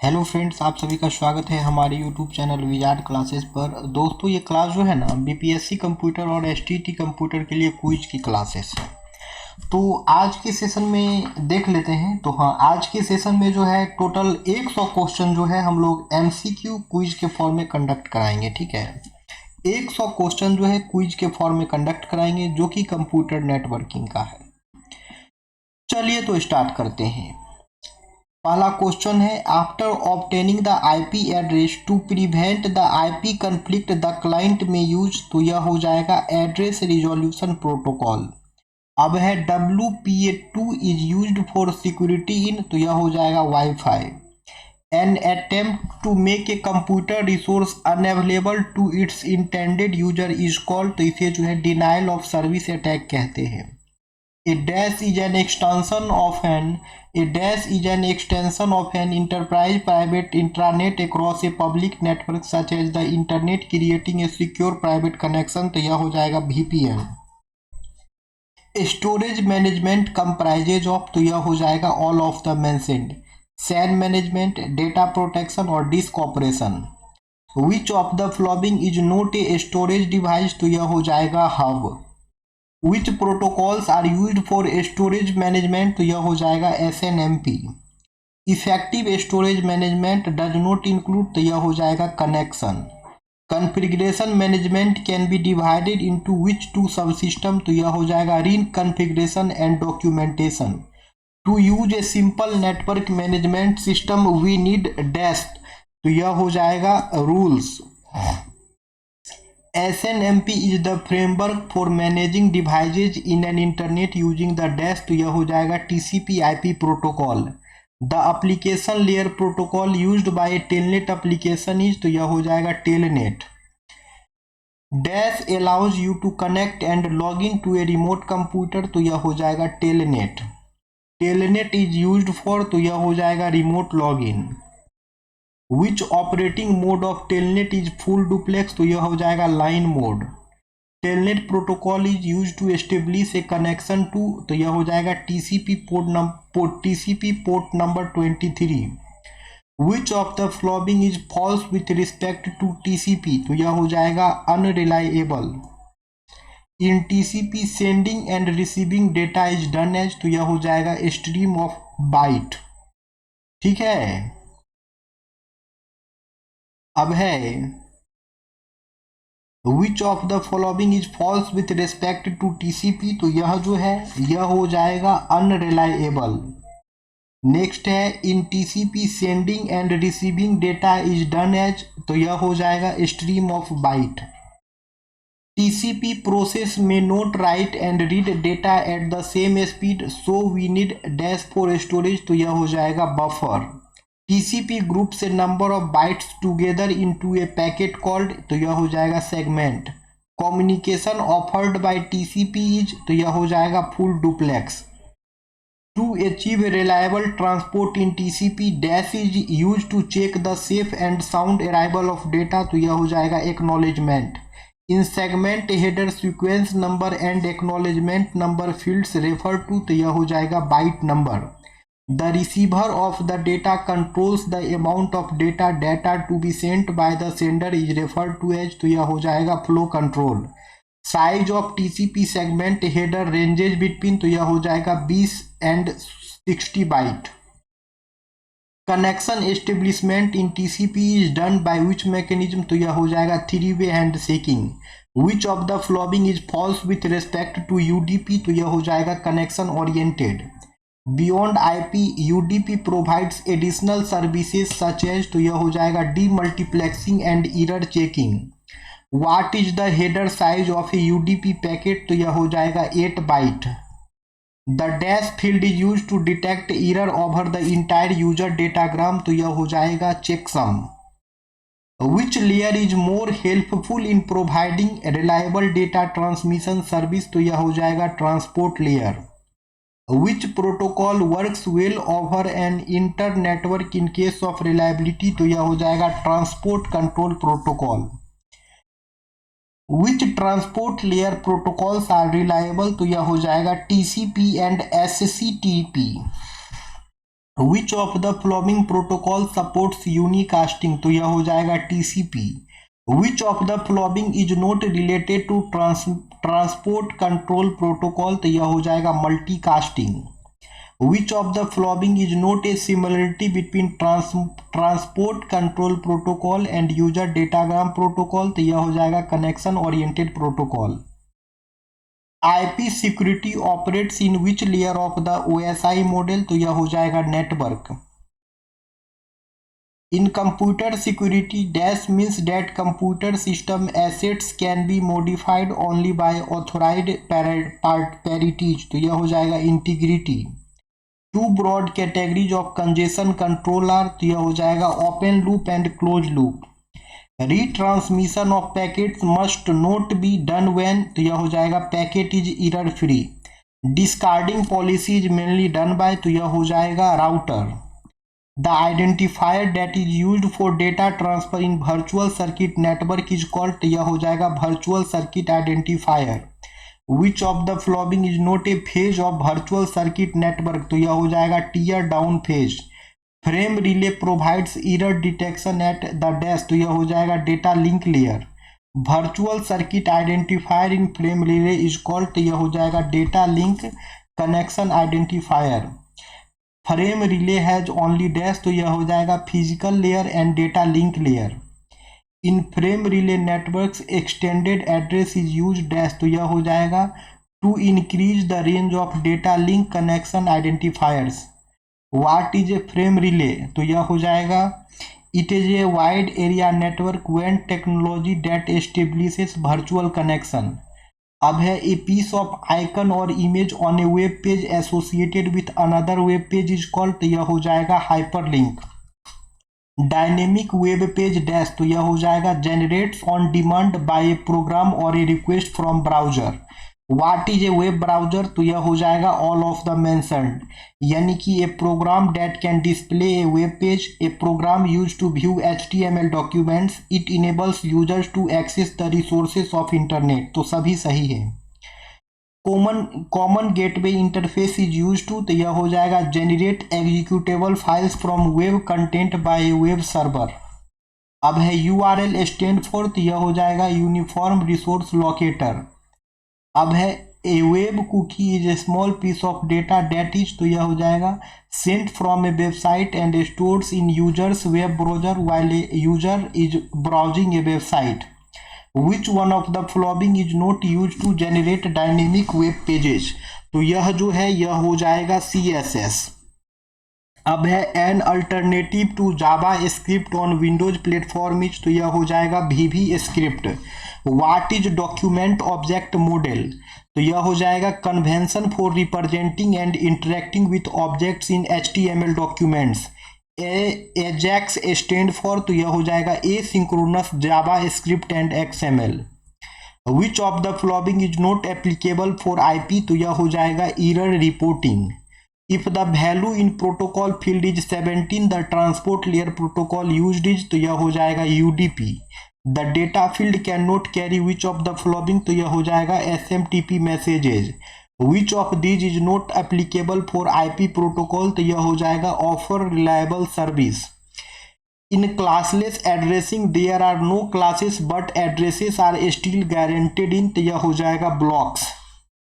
Hello friends, आप सभी का स्वागत है हमारे यूट्यूब चैनल विजार्ड क्लासेस पर। दोस्तों, ये क्लास जो है ना बीपीएससी कंप्यूटर और एसटीटी कंप्यूटर के लिए क्विज की क्लासेस है। तो आज के सेशन में देख लेते हैं। तो हाँ, आज के सेशन में जो है टोटल 100 क्वेश्चन जो है हम लोग एमसीक्यू क्विज के फॉर्म में कंडक्ट कराएंगे। ठीक है, 100 क्वेश्चन जो है क्विज के फॉर्म में कंडक्ट कराएंगे जो कि कंप्यूटर नेटवर्किंग का है। चलिए तो स्टार्ट करते हैं। पहला क्वेश्चन है, after obtaining the IP address to prevent the IP conflict the client में यूज। तो यह हो जाएगा एड्रेस रिजोल्यूशन प्रोटोकॉल। अब है WPA2 is used for security in. तो यह हो जाएगा wifi. An attempt to make a computer resource unavailable to its intended user is called. तो इसे जो है डिनाइल ऑफ सर्विस अटैक कहते हैं। A dash is an extension of an enterprise private intranet across a public network such as the internet, creating a secure private connection। तो यह हो जाएगा VPN। Storage management comprises of. तो यह हो जाएगा all of the mentioned. SAN management, data protection और disk operation. Which of the following is not a storage device. तो यह हो जाएगा hub. Which protocols are used for storage management. तो यह हो जाएगा SNMP। Effective storage management does not include. तो यह हो जाएगा connection. Configuration management can be divided into which two subsystem. तो यह हो जाएगा reconfiguration and documentation. To use a simple network management system we need dash. तो यह हो जाएगा rules. SNMP is the framework for managing devices in an internet using the dash। तो यह हो जाएगा TCP/IP protocol। The application layer protocol used by a telnet application is। तो यह हो जाएगा telnet। Dash allows you to connect and log in to a remote computer। तो यह हो जाएगा telnet। Telnet is used for। तो यह हो जाएगा remote login। Which operating mode of Telnet is full duplex. तो यह हो जाएगा line mode. Telnet protocol is use to establish a connection to. तो यह हो जाएगा TCP port number 23। Which of the following is false with respect to TCP। तो यह हो जाएगा unreliable. In TCP sending and receiving data is done as. तो यह हो जाएगा स्ट्रीम ऑफ बाइट। ठीक है, अब है which of the following is false with respect to TCP। तो यह जो है यह हो जाएगा अनरिलायबल। नेक्स्ट है in TCP sending and receiving data is done as. तो यह हो जाएगा stream of byte. TCP process में not write and read data at the same speed so we need dash for storage. तो यह हो जाएगा buffer. TCP groups a number of bytes together into a packet called। तो यह हो जाएगा segment. Communication offered by TCP is. तो यह हो जाएगा full duplex. To achieve reliable transport in TCP dash is use to check the safe and sound arrival of data. तो यह हो जाएगा acknowledgement. In segment header sequence number and acknowledgement number fields refer to. तो यह हो जाएगा byte number. The receiver of the data controls the amount of data to be sent by the sender is referred to as। तो यह हो जाएगा flow control। Size of TCP segment header ranges between। तो यह हो जाएगा 20 and 60 byte। Connection establishment in TCP is done by which mechanism। तो यह हो जाएगा 3-way handshaking। Which of the following is false with respect to UDP। तो यह हो जाएगा connection oriented। Beyond IP UDP provides additional services such as। तो यह हो जाएगा demultiplexing and error checking। What is the header size of a UDP packet। तो यह हो जाएगा 8 byte। The dash field is used to detect error over the entire user datagram। तो यह हो जाएगा checksum। Which layer is more helpful in providing reliable data transmission service। तो यह हो जाएगा transport layer। Which protocol works well over an inter-network in case of reliability। तो यह हो जाएगा transport control protocol. Which transport layer protocols are reliable। तो यह हो जाएगा TCP and SCTP। Which of the following protocol supports unicasting, तो यह हो जाएगा TCP. Which of the following is not related to transport control protocol, तो यह हो जाएगा multicasting. Which of the following is not a similarity between transport control protocol and user datagram protocol, तो यह हो जाएगा connection oriented protocol. IP security operates in which layer of the OSI model, तो यह हो जाएगा network. In computer security dash means that computer system assets can be modified only by authorized parties, तो यह हो जाएगा integrity. Two broad categories of congestion control are, तो यह हो जाएगा open loop and close loop. Retransmission of packets must not be done when, तो यह हो जाएगा packet is error free. Discarding policy is mainly done by, तो यह हो जाएगा router. The identifier that is used for data transfer in virtual circuit network is called, तो यह हो जाएगा virtual circuit identifier. Which of the following is not a phase of virtual circuit network, तो यह हो जाएगा tear down phase. Frame relay provides error detection at the dash, तो यह हो जाएगा data link layer. Virtual circuit identifier in frame relay is called, तो यह हो जाएगा data link connection identifier. Frame relay has only dash, तो यह हो जाएगा physical layer and data link layer. In frame relay networks extended address is use dash, तो यह हो जाएगा to increase the range of data link connection identifiers. What is a frame relay, तो यह हो जाएगा it is a wide area network when technology that establishes virtual connection. अब है ए पीस ऑफ आइकन और image on a web page associated with another web page is called, तो यह हो जाएगा hyperlink. Dynamic web page dash, तो यह हो जाएगा generates on demand by a program और a request from browser. What is a web browser, तो यह हो जाएगा ऑल ऑफ द मेंशन्ड, यानी कि a program that can display a web page, a program use to view HTML documents, it enables users to access the resources of internet, तो सभी सही है। Common gateway interface is use to, तो यह हो जाएगा generate executable files from web content by web server. अब है URL स्टैंड फॉर, तो यह हो जाएगा यूनिफॉर्म रिसोर्स लोकेटर। अब है a web cookie is a small piece of data that is, तो यह हो जाएगा sent from a website and stores in users web browser while a user is browsing a website. Which one of the following is not use to generate dynamic web pages, तो यह जो है यह हो जाएगा CSS। अब है an alternative to JavaScript on Windows platform is, तो यह हो जाएगा VB script. What is document object model, तो यह हो जाएगा convention for representing and interacting with objects in HTML documents. Ajax stand for, तो यह हो जाएगा asynchronous JavaScript and XML। Which of the following is not applicable for IP, तो यह हो जाएगा error reporting. If the value in protocol field is 17, the transport layer protocol used is, तो यह हो जाएगा UDP। The data field can not carry which of the following, तो यह हो जाएगा SMTP messages. Which of these is not applicable for IP protocol, तो यह हो जाएगा offer reliable service. In classless addressing there are no classes but addresses are still guaranteed in, तो यह हो जाएगा blocks.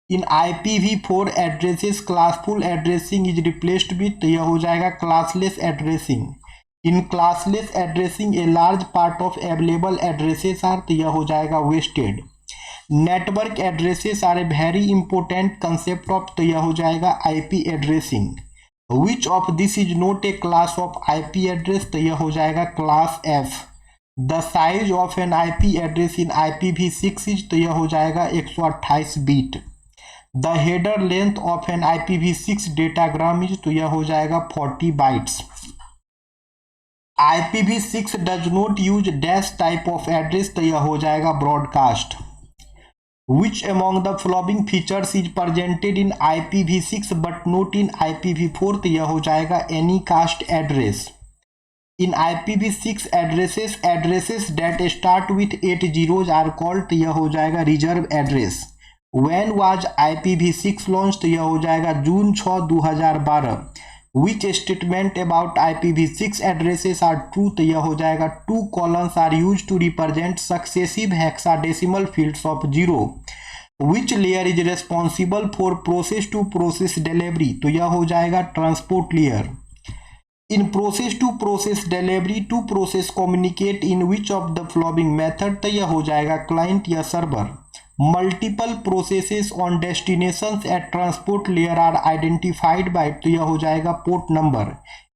In IPv4 addresses classful addressing is replaced with, तो यह हो जाएगा classless addressing. In classless addressing a large part of available addresses are, तो यह हो जाएगा wasted. Network addresses are a very important concept of, तो यह हो जाएगा IP addressing. Which of this is not a class of IP address, तो यह हो जाएगा class F। The size of an IP address in IPv6 is, तो यह हो जाएगा 128 bit. The header length of an IPv6 datagram is, तो यह हो जाएगा 40 bytes. IPv6 does not use dash type of address, तो यह हो जाएगा broadcast. Which among the following features is presented in IPv6 but not in IPv4, तो यह हो जाएगा anycast address. In IPv6 addresses that start with 8 zeros are called, तो यह हो जाएगा reserve address. When was IPv6 launch, तो यह हो जाएगा जून 6, 2012। Which statement about IPv6 addresses are true, तो यह हो जाएगा 2 colons are use to represent successive hexadecimal fields of 0। Which layer is responsible for process to process delivery, तो यह हो जाएगा transport layer. In process to process delivery to process communicate in which of the following method, तो यह हो जाएगा client या server. Multiple processes on destinations at transport layer are identified bye, तो यह हो जाएगा port number.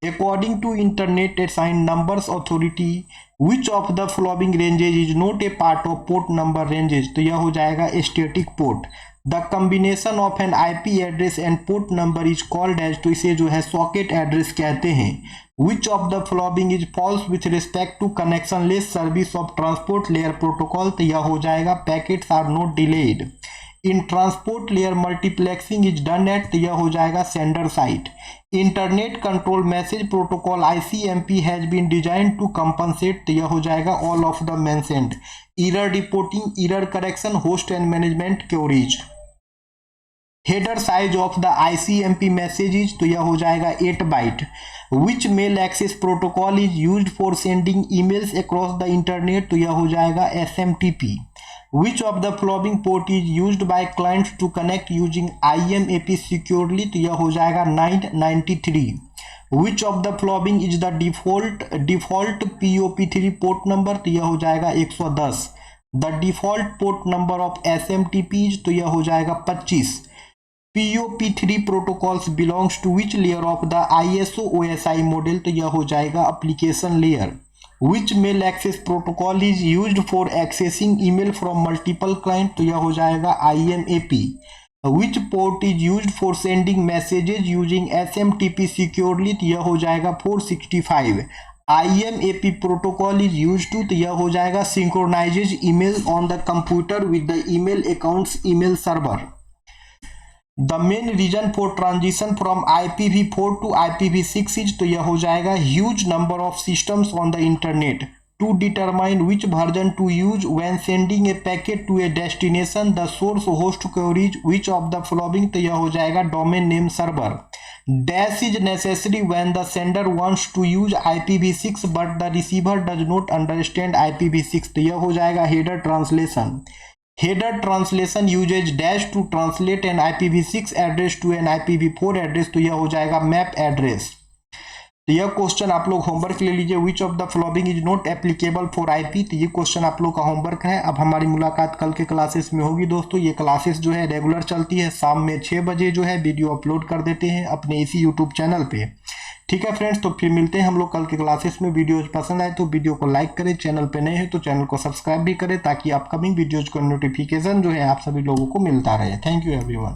According to internet assign numbers authority which of the following ranges is not a part of port number ranges, तो यह हो जाएगा static port. The combination of an IP address and port number is called as, तो इसे जो है socket address कहते हैं। Which of the following is false with respect to connectionless service of transport layer protocol, तो यह हो जाएगा packets are not delayed. In transport layer multiplexing is done at, तो यह हो जाएगा sender site. Internet control message protocol ICMP has been design to compensate, तो यह हो जाएगा all of the mentioned. Error reporting, error correction, host and management queries. Header size of the ICMP messages, तो यह हो जाएगा 8 byte. Which mail access protocol is used for sending emails across the internet, तो यह हो जाएगा SMTP। Which of the following port is used by clients to connect using IMAP securely, तो यह हो जाएगा 993। Which of the following is the default POP3 port number, तो यह हो जाएगा 110। The default port number of SMTP, तो यह हो जाएगा 25। POP3 protocols belongs to which layer of the ISO OSI model, तो यह हो जाएगा application layer। Which mail access protocol is used for accessing email from multiple client, तो यह हो जाएगा IMAP। Which port is used for sending messages using SMTP securely, तो यह हो जाएगा 465। IMAP protocol is used to, तो यह हो जाएगा synchronizes email on the computer with the email account's email server। The main reason for transition from IPv4 to IPv6 is, तो यह हो जाएगा huge number of systems on the internet। To determine which version to use when sending a packet to a destination, the source host queries which of the following, तो यह हो जाएगा domain name server। Dash is necessary when the sender wants to use IPv6 but the receiver does not understand IPv6, तो यह हो जाएगा header translation। Header translation uses dash to translate an IPv6 address to an IPv4 address, तो यह हो जाएगा map address. तो यह क्वेश्चन आप लोग होमवर्क ले लीजिए। विच of the following is not applicable for IP, तो ये क्वेश्चन आप लोग का होमवर्क है। अब हमारी मुलाकात कल के क्लासेस में होगी दोस्तों। ये क्लासेस जो है रेगुलर चलती है, शाम में 6 बजे जो है वीडियो अपलोड कर देते हैं अपने इसी यूट्यूब चैनल पे। ठीक है फ्रेंड्स, तो फिर मिलते हैं हम लोग कल के क्लासेस में। वीडियोज पसंद आए तो वीडियो को लाइक करें, चैनल पे नए हैं तो चैनल को सब्सक्राइब भी करें ताकि अपकमिंग वीडियोज का नोटिफिकेशन जो है आप सभी लोगों को मिलता रहे। Thank you everyone.